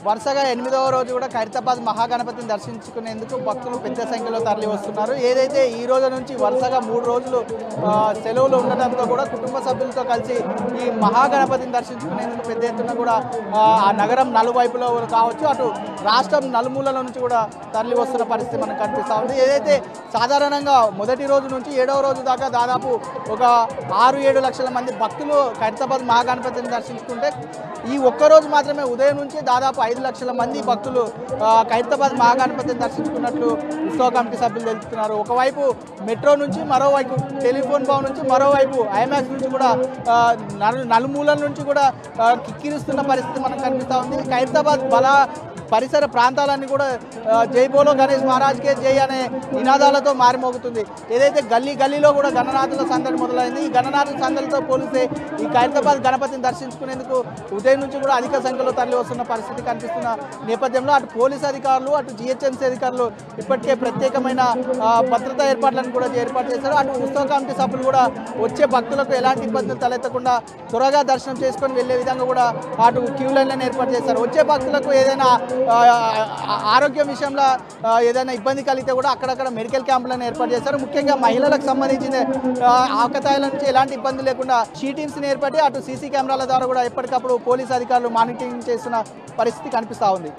వరుసగా 8వ రోజు కూడా ఖైరతాబాద్ మహాగణపతిని దర్శించుకునేందుకు భక్తులు పెద్ద సంఖ్యలో తరలి వస్తున్నారు. ఏదైతే ఈ రోజు నుంచి వరుసగా 3 రోజులు సెలవులు ఉండడంతో కూడా కుటుంబ సభ్యులతో కలిసి ఈ మహాగణపతిని దర్శించుకునేందుకు పెద్ద ఎత్తున కూడా ఆ నగరం నలువైపులో కావచ్చు, అటు రాష్ట్రం నలుమూలల నుంచి కూడా తరలి వస్తున్న పరిస్థితి మనకు కనిపిస్తూ ఉంది. ఏదైతే సాధారణంగా మొదటి రోజు నుంచి 7వ రోజు దాకా దాదాపు ఒక 6-7 లక్షల మంది భక్తులు ఖైరతాబాద్ మహాగణపతిని దర్శించుకుంటే ఈ ఒక్కరోజు మాత్రమే ఉదయం నుంచి దాదాపు 5 లక్షల మంది భక్తులు ఖైరతాబాద్ మహాగణపతిని దర్శించుకున్నట్లు ఉత్సవ కమిటీ సభ్యులు తెలుపుతున్నారు. ఒకవైపు మెట్రో నుంచి, మరోవైపు టెలిఫోన్ భవన్ నుంచి, మరోవైపు ఐమాక్స్ నుంచి కూడా నలుమూలల నుంచి కూడా కిక్కిరిస్తున్న పరిస్థితి మనకు కనిపిస్తూ ఉంది. ఖైరతాబాద్ పరిసర ప్రాంతాలన్నీ కూడా జై బోలో గణేష్ మహారాజ్కే జై అనే నినాదాలతో మారిమోగుతుంది. ఏదైతే గల్లీలో కూడా గణనాథుల సందడి మొదలైంది. ఈ గణనాథుల సందడితో పోలిస్తే ఈ ఖైరతాబాద్ గణపతిని దర్శించుకునేందుకు ఉదయం నుంచి కూడా అధిక సంఖ్యలో తరలి వస్తున్న పరిస్థితి కనిపిస్తున్న నేపథ్యంలో అటు పోలీస్ అధికారులు, అటు జిహెచ్ఎంసీ అధికారులు ఇప్పటికే ప్రత్యేకమైన భద్రతా ఏర్పాట్లను కూడా ఏర్పాటు చేశారు. అటు ఉత్సవ కమిటీ సభ్యులు కూడా వచ్చే భక్తులకు ఎలాంటి ఇబ్బందులు తలెత్తకుండా త్వరగా దర్శనం చేసుకొని వెళ్లే విధంగా కూడా అటు క్యూ లైన్లను ఏర్పాటు చేశారు. వచ్చే భక్తులకు ఏదైనా ఆరోగ్యం విషయంలో ఏదైనా ఇబ్బంది కలిగితే కూడా అక్కడక్కడ మెడికల్ క్యాంపులను ఏర్పాటు చేశారు. ముఖ్యంగా మహిళలకు సంబంధించిన ఆకతాయిల నుంచి ఎలాంటి ఇబ్బంది లేకుండా షీటింగ్స్ని ఏర్పడి అటు సీసీ కెమెరాల ద్వారా కూడా ఎప్పటికప్పుడు పోలీసు అధికారులు మానిటరింగ్ చేస్తున్న పరిస్థితి కనిపిస్తూ ఉంది.